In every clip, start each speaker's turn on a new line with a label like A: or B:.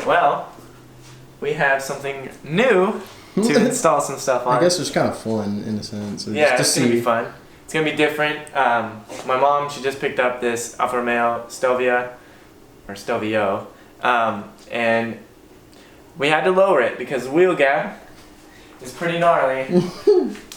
A: Well, we have something new to install some stuff on.
B: I guess it's kind of fun in a sense.
A: Yeah, it's going to be fun. It's going to be different. My mom, she just picked up this Alfa Romeo Stelvio, and we had to lower it because the wheel gap is pretty gnarly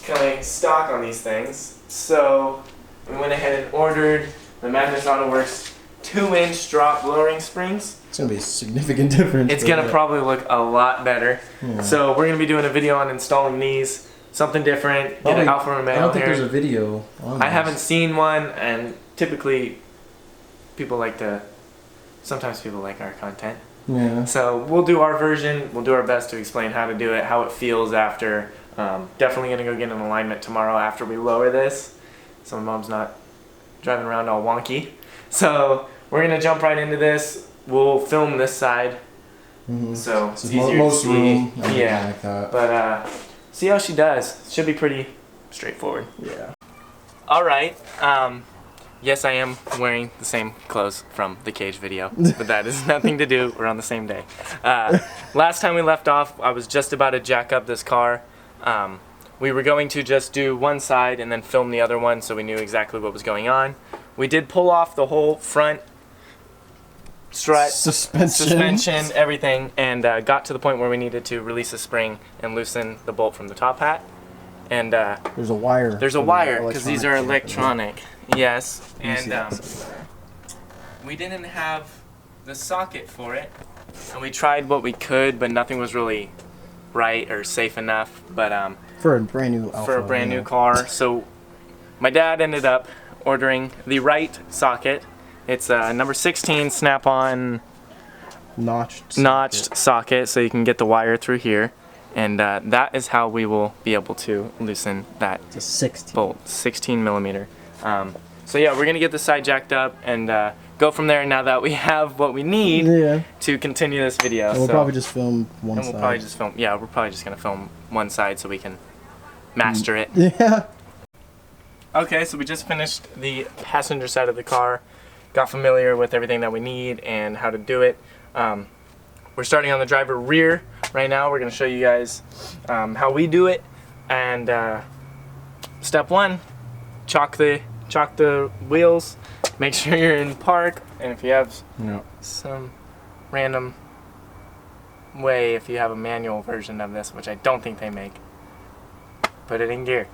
A: coming stock on these things. So we went ahead and ordered the Madness Autoworks 2-inch drop lowering springs.
B: It's going to be a significant difference.
A: It's going to probably look a lot better. Yeah. So we're going to be doing a video on installing these. Something different. Get an Alfa Romeo.
B: I don't think there's a video on this.
A: I haven't seen one, and typically people like to, sometimes people like our content.
B: Yeah.
A: So we'll do our version. We'll do our best to explain how to do it, how it feels after. Definitely going to go get an alignment tomorrow after we lower this, so my mom's not driving around all wonky. So we're going to jump right into this. We'll film this side, so it's easier to see.
B: Room,
A: yeah,
B: like that.
A: But see how she does. Should be pretty straightforward.
B: Yeah.
A: All right. Yes, I am wearing the same clothes from the cage video, but that has nothing to do. We're on the same day. Last time we left off, I was just about to jack up this car. We were going to just do one side and then film the other one, so we knew exactly what was going on. We did pull off the whole front strut, suspension, everything, and got to the point where we needed to release a spring and loosen the bolt from the top hat. And
B: there's a wire.
A: There's a wire because these are electronic. Yes, and we didn't have the socket for it, and we tried what we could, but nothing was really right or safe enough. But
B: for a brand new Alfa
A: new car, so my dad ended up ordering the right socket. It's a number 16 snap-on notched socket, so you can get the wire through here, and that is how we will be able to loosen that bolt, 16 millimeter. So yeah, we're gonna get the side jacked up and go from there. Now that we have what we need to continue this video,
B: and we'll probably just film one side.
A: We're probably just gonna film one side so we can master it.
B: Yeah.
A: Okay, so we just finished the passenger side of the car. Got familiar with everything that we need and how to do it. We're starting on the driver rear right now. We're going to show you guys how we do it. And step one, chalk the wheels. Make sure you're in park. And if you have some random way, if you have a manual version of this, which I don't think they make, put it in gear.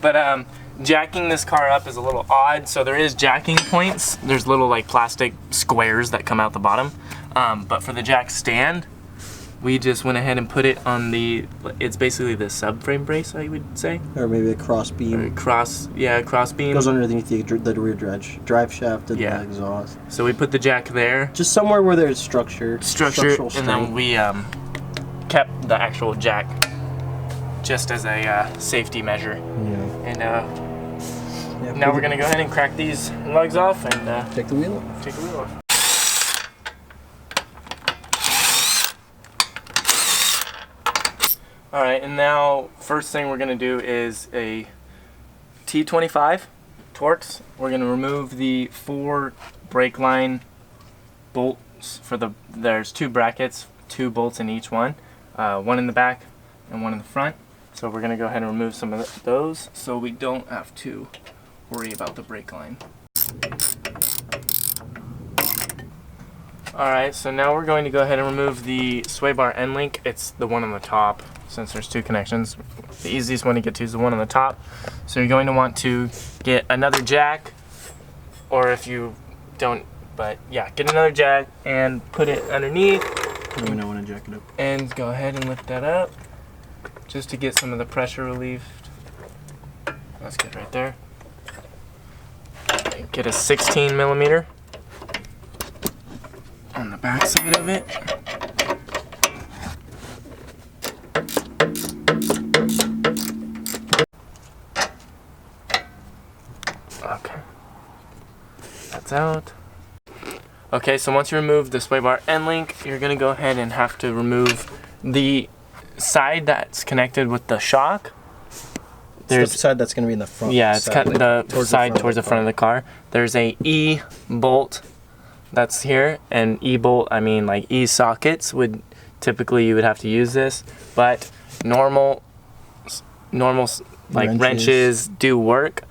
A: But jacking this car up is a little odd, so there is jacking points. There's little like plastic squares that come out the bottom, but for the jack stand, we just went ahead and put it on it's basically the subframe brace, I would say,
B: or maybe a cross beam.
A: Cross beam
B: goes underneath the rear drive shaft and the exhaust.
A: So we put the jack there,
B: just somewhere where there's structural
A: and then we kept the actual jack just as a safety measure. And now we're gonna go ahead and crack these lugs off and
B: take the wheel off.
A: All right, and now first thing we're gonna do is a T25 Torx. We're gonna remove the 4 brake line bolts there's 2 brackets, 2 bolts in each one, one in the back and one in the front. So we're going to go ahead and remove some of those so we don't have to worry about the brake line. Alright, so now we're going to go ahead and remove the sway bar end link. It's the one on the top, since there's 2 connections. The easiest one to get to is the one on the top. So you're going to want to get another jack, or if you don't, but yeah, get another jack and put it underneath.
B: Let me know when I jack it up.
A: And go ahead and lift that up, just to get some of the pressure relieved. That's good right there. Get a 16 millimeter on the back side of it. Okay. That's out. Okay, so once you remove the sway bar end link, you're gonna go ahead and have to remove the side that's connected with the shock.
B: There's the side that's going to be in the front.
A: Yeah, it's cut the side towards the front of the car. There's a E bolt that's here, and E-bolt, I mean like E-sockets would typically you would have to use this, but normal like wrenches do work.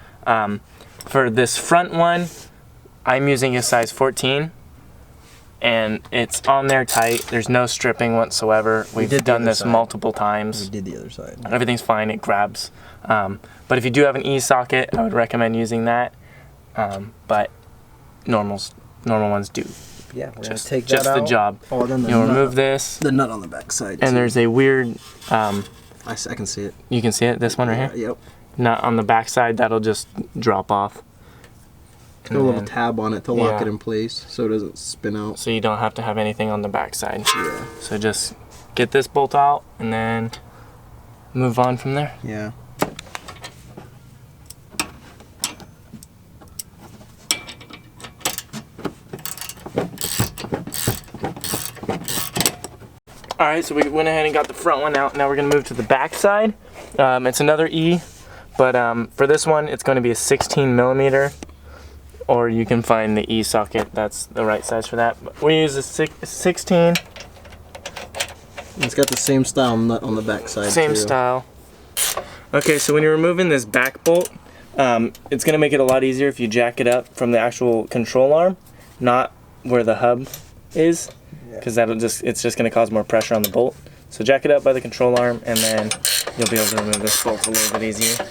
A: For this front one, I'm using a size 14, and it's on there tight. There's no stripping whatsoever. We've done this multiple times.
B: We did the other side.
A: Everything's fine. It grabs. But if you do have an E-socket, I would recommend using that. But normal ones do.
B: Yeah, we're
A: just
B: gonna take that out.
A: the job.
B: Oh, then
A: You'll remove this.
B: The nut on the back side.
A: And there's a weird.
B: I can see it.
A: You can see it. This one right here.
B: Yep.
A: Nut on the back side. That'll just drop off.
B: Got a little tab on it to lock it in place so it doesn't spin out.
A: So you don't have to have anything on the back side.
B: Yeah.
A: So just get this bolt out and then move on from there.
B: Yeah.
A: Alright, so we went ahead and got the front one out. Now we're going to move to the back side. It's another E, but for this one it's going to be a 16 millimeter, or you can find the E socket. That's the right size for that. But we use a 16.
B: It's got the same style nut on the back side.
A: Same style. Okay, so when you're removing this back bolt, it's going to make it a lot easier if you jack it up from the actual control arm, not where the hub is, because it's just going to cause more pressure on the bolt. So jack it up by the control arm, and then you'll be able to remove this bolt a little bit easier.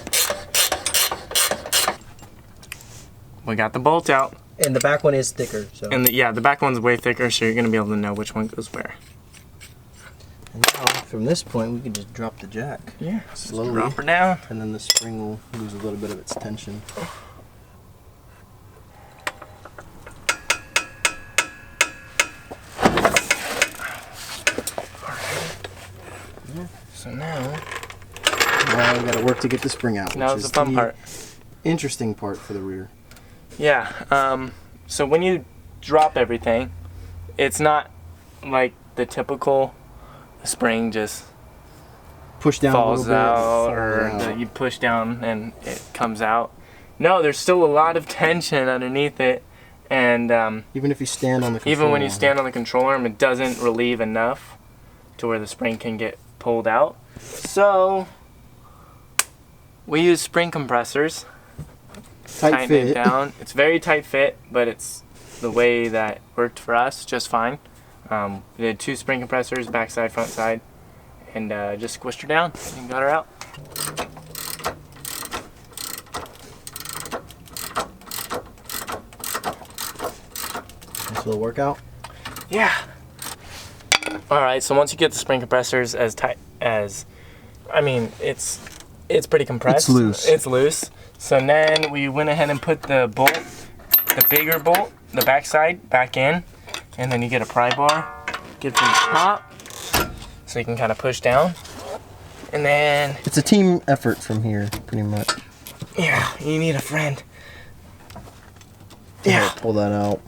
A: We got the bolt out.
B: And the back one is thicker. So.
A: And the back one's way thicker, so you're going to be able to know which one goes where.
B: And now, from this point, we can just drop the jack.
A: Yeah,
B: slowly.
A: Drop her down.
B: And then the spring will lose a little bit of its tension.
A: So now
B: we got to work to get the spring out.
A: Now
B: which
A: it's
B: is
A: the fun part.
B: Interesting part for the rear.
A: Yeah. So when you drop everything, it's not like the typical spring just
B: push down
A: falls
B: a
A: out,
B: little bit,
A: or you push down and it comes out. No, there's still a lot of tension underneath it, and
B: even if you stand on the control
A: even when you stand on the control arm, it doesn't relieve enough to where the spring can get pulled out. So we use spring compressors.
B: Tight fit.
A: It down. It's very tight fit, but it's the way that worked for us just fine. We did 2 spring compressors, backside, front side, and just squished her down and got her out.
B: Nice little workout.
A: Yeah. Alright, so once you get the spring compressors as tight as, I mean, it's pretty compressed.
B: It's loose.
A: It's loose. So then we went ahead and put the bolt, the bigger bolt, the back side, back in, and then you get a pry bar, get from the top, so you can kind of push down, and then...
B: It's a team effort from here, pretty much.
A: Yeah, you need a friend. Yeah.
B: Pull that out.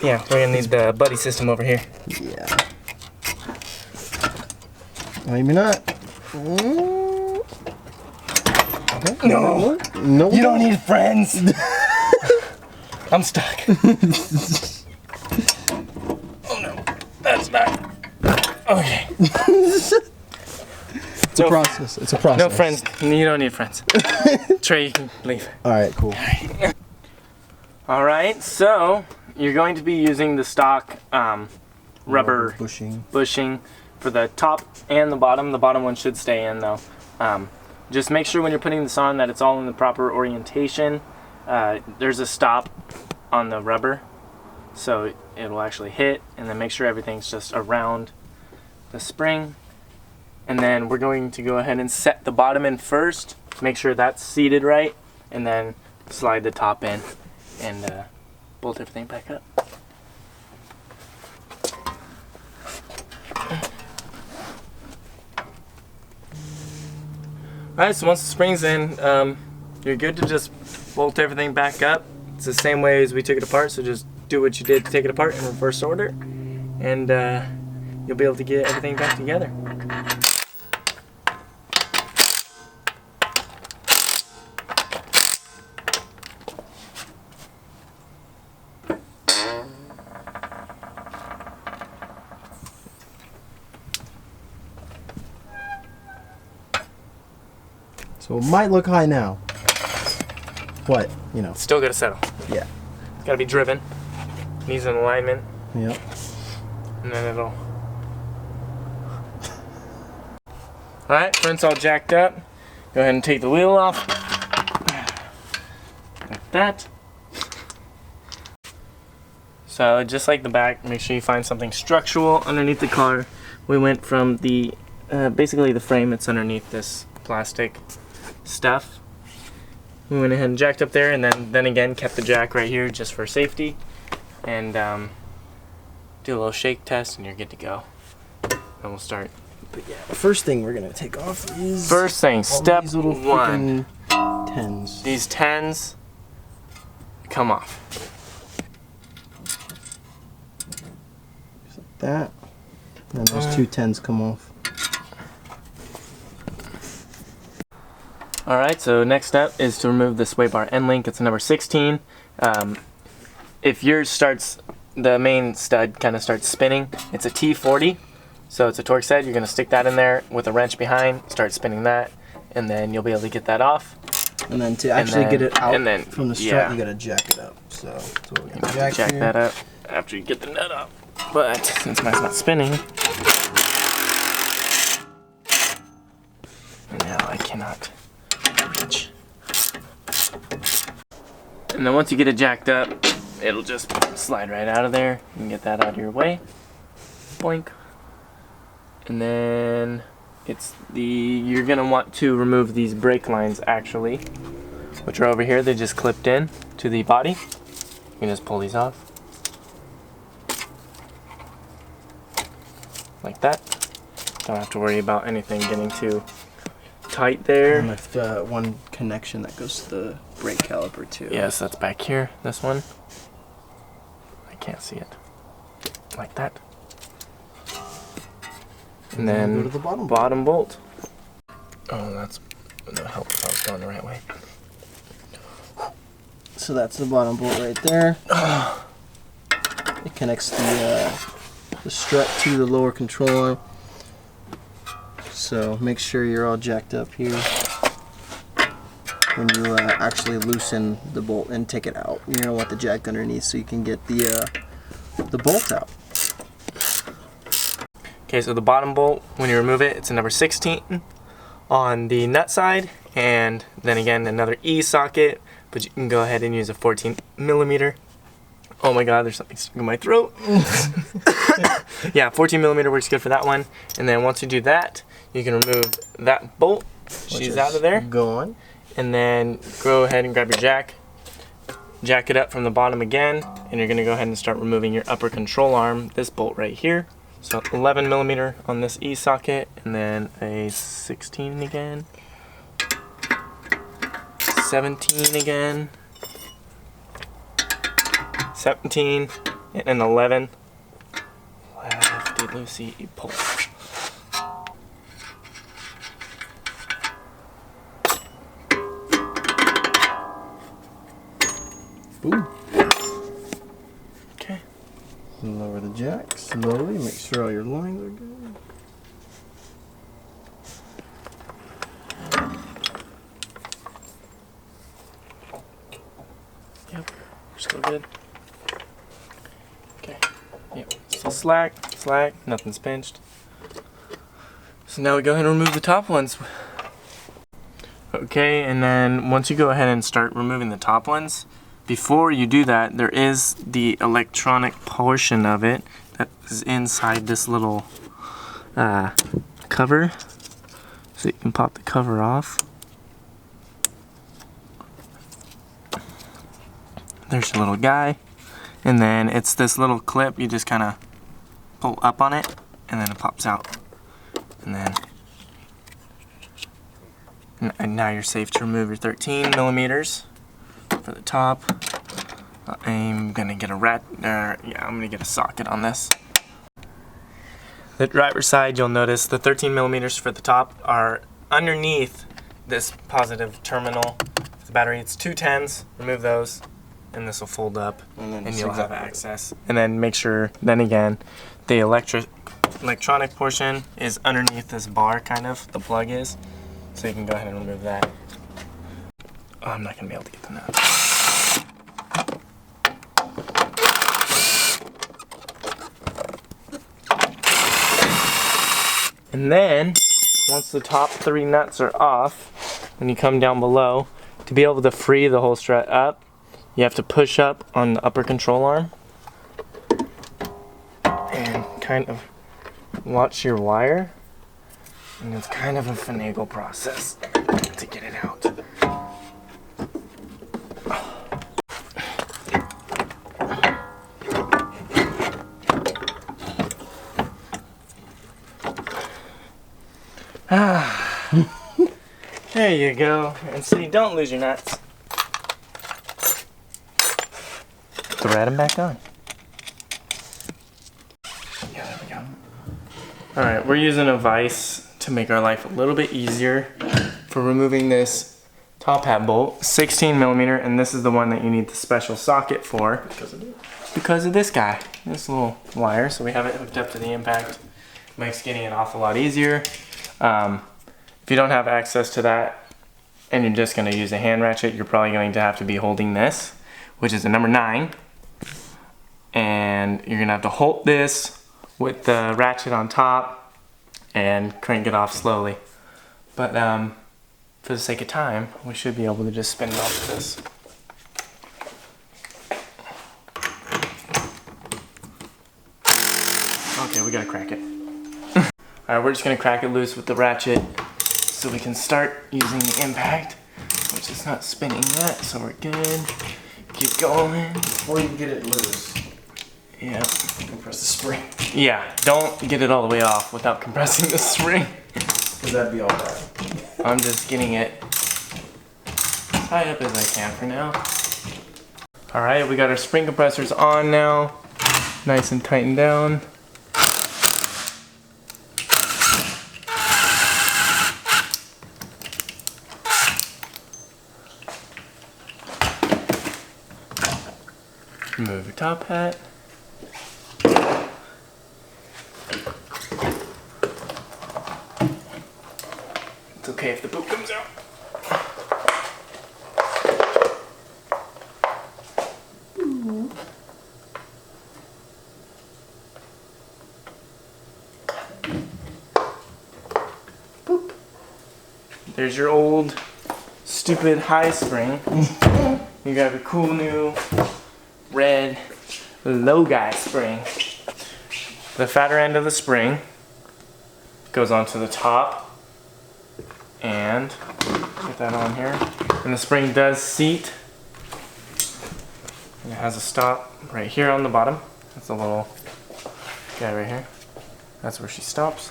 A: Yeah, we're gonna need the buddy system over here.
B: Yeah. Maybe not.
A: No.
B: No.
A: You don't need friends. I'm stuck. Oh no, that's not. Okay.
B: It's a process. It's a process.
A: No friends. You don't need friends. Trey, you can leave.
B: All right, cool.
A: All right, so you're going to be using the stock rubber bushing for the top and the bottom. The bottom one should stay in though. Just make sure when you're putting this on that it's all in the proper orientation. There's a stop on the rubber, so it'll actually hit, and then make sure everything's just around the spring. And then we're going to go ahead and set the bottom in first, make sure that's seated right, and then slide the top in and bolt everything back up. Alright, so once the spring's in, you're good to just bolt everything back up. It's the same way as we took it apart, so just do what you did to take it apart in reverse order, and you'll be able to get everything back together.
B: So it might look high now. What? You know.
A: Still gotta settle.
B: Yeah.
A: It's gotta be driven. Needs an alignment.
B: Yep.
A: And then it'll... Alright, front's all jacked up. Go ahead and take the wheel off. Like that. So just like the back, make sure you find something structural underneath the car. We went from the, basically the frame that's underneath this plastic stuff. We went ahead and jacked up there, and then again kept the jack right here just for safety. And do a little shake test and you're good to go. And we'll start.
B: But yeah, the first thing we're gonna take off is
A: first thing, step
B: these little
A: 1.
B: 10s.
A: These 10s come off.
B: Just like that. And then those 2 10s come off.
A: Alright, so next step is to remove the sway bar end link. It's number 16. If yours starts, the main stud kind of starts spinning, it's a T40. So it's a torque set. You're going to stick that in there with a wrench behind, start spinning that, and then you'll be able to get that off.
B: And then to actually get it out
A: then,
B: from the strut, you got to jack it up. So we're going to jack
A: that up after you get the nut up. But since mine's not spinning, now I cannot reach. And then once you get it jacked up, it'll just slide right out of there. You can get that out of your way. Boink. And then you're gonna want to remove these brake lines actually, which are over here. They just clipped in to the body. You can just pull these off. Like that. Don't have to worry about anything getting too tight there.
B: And with one connection that goes to the brake caliper too.
A: Yes, that's back here, this one. I can't see it. Like that. And then
B: go to the
A: bottom bolt. Oh, that's no help if I was going the right way.
B: So that's the bottom bolt right there. It connects the strut to the lower control arm. So make sure you're all jacked up here when you actually loosen the bolt and take it out. You're gonna want the jack underneath so you can get the bolt out.
A: Okay, so the bottom bolt, when you remove it, it's a number 16 on the nut side, and then again another E socket, but you can go ahead and use a 14 millimeter. Oh my god, there's something stuck in my throat. Yeah, 14 millimeter works good for that one. And then once you do that, you can remove that bolt. She's out of there.
B: Gone.
A: And then go ahead and grab your jack. Jack it up from the bottom again, and you're gonna go ahead and start removing your upper control arm, this bolt right here. So 11 millimeter on this E socket, and then a 16 again, 17 again, 17, and an 11. Lefty loosey pull.
B: Boom.
A: Okay.
B: Lower the jack slowly, make sure all your lines are good.
A: Yep, we're still good. Okay, yep, still slack, nothing's pinched. So now we go ahead and remove the top ones. Okay, and then once you go ahead and start removing the top ones, before you do that, there is the electronic portion of it that is inside this little cover. So you can pop the cover off. There's your little guy. And then it's this little clip, you just kind of pull up on it, and then it pops out. And then and now you're safe to remove your 13 millimeters. For the top, I'm gonna get I'm gonna get a socket on this. The driver's side, you'll notice the 13 millimeters for the top are underneath this positive terminal for the battery. It's 2 10s. Remove those, and this will fold up, and you'll have access. And then make sure, then again, the electronic portion is underneath this bar, kind of. The plug is. So you can go ahead and remove that. Oh, I'm not gonna be able to get the nut. And then, once the top 3 nuts are off, when you come down below, to be able to free the whole strut up, you have to push up on the upper control arm and kind of watch your wire. And it's kind of a finagle process to get it out. There you go. And see, don't lose your nuts. Thread them back on. Yeah, there we go. Alright, we're using a vise to make our life a little bit easier for removing this top hat bolt. 16 millimeter, and this is the one that you need the special socket for. Because of this guy. This little wire. So we have it hooked up to the impact. Makes getting it off a lot easier. If you don't have access to that and you're just going to use a hand ratchet, you're probably going to have to be holding this, which is a number 9. And you're going to have to hold this with the ratchet on top and crank it off slowly. But for the sake of time, we should be able to just spin it off of this. Okay, we gotta crack it. Alright, we're just gonna crack it loose with the ratchet so we can start using the impact, which is not spinning yet, so we're good. Keep going.
B: Before you get it loose,
A: yeah,
B: compress the spring.
A: Yeah, don't get it all the way off without compressing the spring.
B: Because that'd be all right.
A: I'm just getting it tied up as I can for now. Alright, we got our spring compressors on now. Nice and tightened down. Remove your top hat. It's okay if the poop comes out. Boop. There's your old stupid high spring. You got a cool new red low guy spring. The fatter end of the spring goes onto the top, and get that on here. And the spring does seat, and it has a stop right here on the bottom. That's a little guy right here. That's where she stops.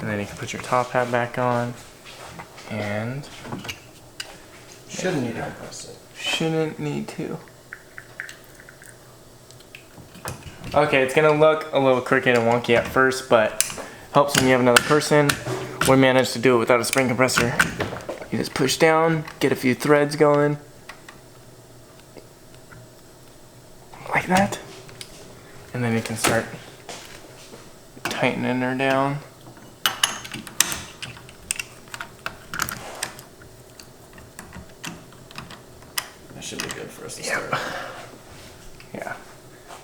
A: And then you can put your top hat back on, and
B: Shouldn't need to compress it.
A: shouldn't need to. Okay, it's gonna look a little crooked and wonky at first, but helps when you have another person. We managed to do it without a spring compressor. You just push down, get a few threads going. Like that. And then you can start tightening her down.
B: That should be good for us to
A: Yep.
B: start.
A: Yeah.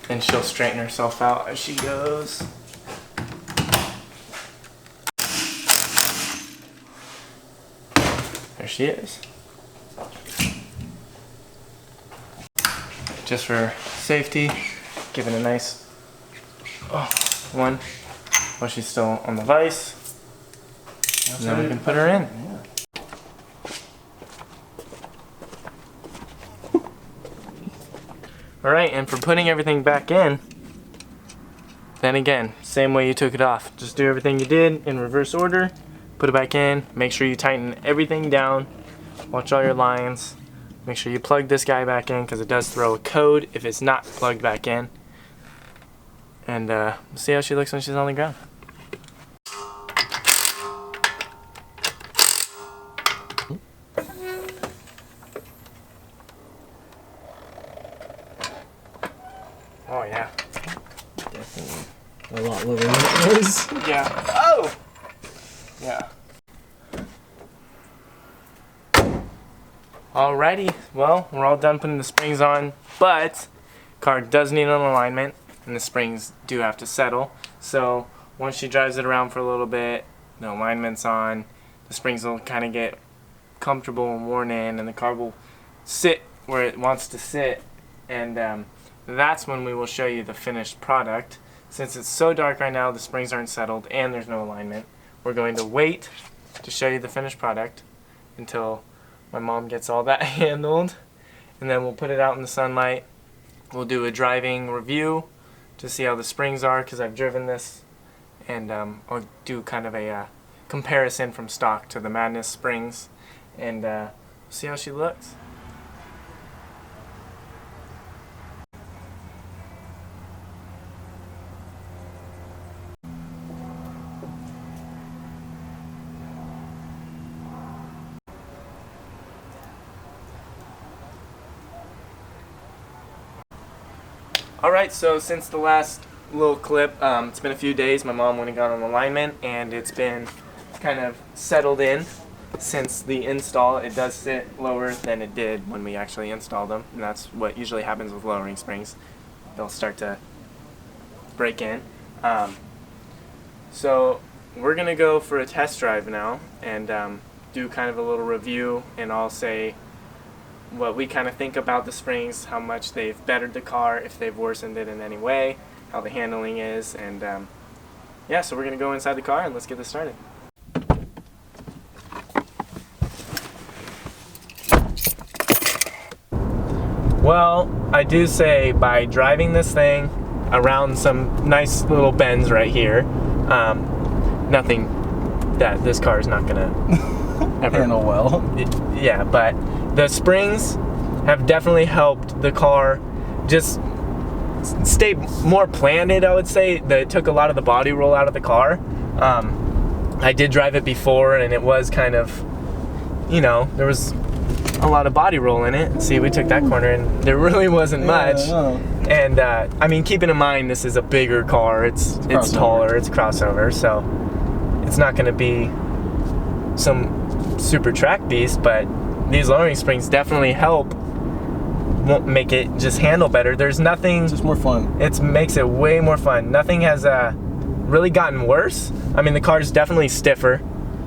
A: And she'll straighten herself out as she goes. There she is. Just for safety, give it a nice one while she's still on the vise. And then we can put her in. Alright, and for putting everything back in, then again, same way you took it off. Just do everything you did in reverse order, put it back in, make sure you tighten everything down, watch all your lines, make sure you plug this guy back in because it does throw a code if it's not plugged back in. And see how she looks when she's on the ground. Oh yeah.
B: Definitely a lot lower than it was.
A: Yeah. Oh! Yeah. Alrighty, well, we're all done putting the springs on, but car does need an alignment, and the springs do have to settle. So once she drives it around for a little bit, the alignment's on, the springs will kind of get comfortable and worn in, and the car will sit where it wants to sit, and that's when we will show you the finished product. Since it's so dark right now, the springs aren't settled, and there's no alignment, we're going to wait to show you the finished product until my mom gets all that handled, and then we'll put it out in the sunlight. We'll do a driving review to see how the springs are, because I've driven this, and I'll do kind of a comparison from stock to the Madness springs, and see how she looks. Alright, so since the last little clip, it's been a few days. My mom went and got an alignment, and it's been kind of settled in since the install. It does sit lower than it did when we actually installed them, and that's what usually happens with lowering springs. They'll start to break in. So we're going to go for a test drive now and do kind of a little review, and I'll say what we kind of think about the springs, how much they've bettered the car, if they've worsened it in any way, how the handling is, and yeah, so we're going to go inside the car and let's get this started. Well, I do say by driving this thing around some nice little bends right here, nothing that this car is not going to ever
B: handle well.
A: Yeah, but the springs have definitely helped the car just stay more planted, I would say. It took a lot of the body roll out of the car. I did drive it before, and it was kind of, you know, there was a lot of body roll in it. See, we took that corner, and there really wasn't much. And I mean, keeping in mind this is a bigger car. It's taller. It's a crossover, so it's not going to be some super track beast, but these lowering springs definitely help make it just handle better. There's nothing...
B: It's just more fun.
A: It makes it way more fun. Nothing has really gotten worse. I mean, the car's definitely stiffer,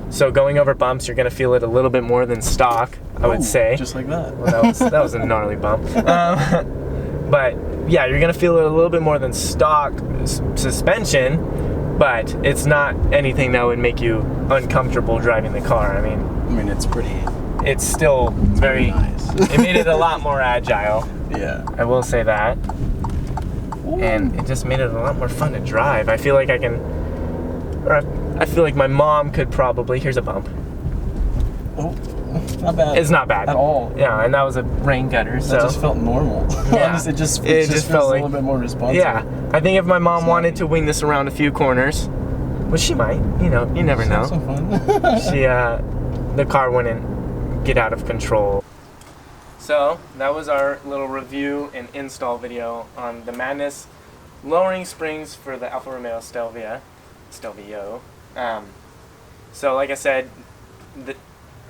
A: so going over bumps, you're going to feel it a little bit more than stock, I would say.
B: Just like that.
A: Well, that was a gnarly bump. But yeah, you're going to feel it a little bit more than stock suspension, but it's not anything that would make you uncomfortable driving the car. I mean,
B: it's pretty...
A: It's still very
B: nice.
A: It made it a lot more agile.
B: Yeah.
A: I will say that.
B: Ooh.
A: And it just made it a lot more fun to drive. I feel like I feel like my mom could probably... Here's a bump.
B: Oh, not bad.
A: It's not bad.
B: At all.
A: Yeah, and that was a rain gutter, so...
B: That just felt normal.
A: Yeah.
B: it just
A: felt
B: feels
A: like,
B: a little bit more responsive.
A: Yeah. I think if my mom wanted to wing this around a few corners, well, she might. You know, you never know.
B: Some fun.
A: The car wouldn't get out of control. So that was our little review and install video on the Madness lowering springs for the Alfa Romeo Stelvio. So like I said,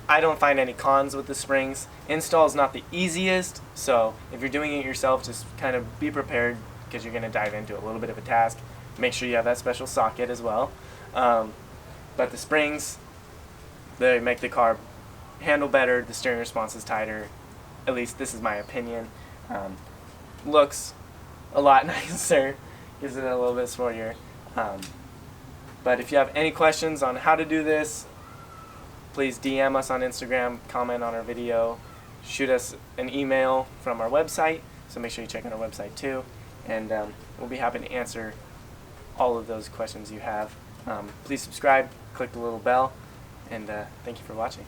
A: I don't find any cons with the springs. Install is not the easiest, so if you're doing it yourself, just kind of be prepared, because you're going to dive into a little bit of a task. Make sure you have that special socket as well. But the springs, they make the car handle better, the steering response is tighter. At least this is my opinion. Looks a lot nicer, gives it a little bit sportier. But if you have any questions on how to do this, please DM us on Instagram, comment on our video, shoot us an email from our website, so make sure you check out our website too, and we'll be happy to answer all of those questions you have. Please subscribe, click the little bell, and thank you for watching.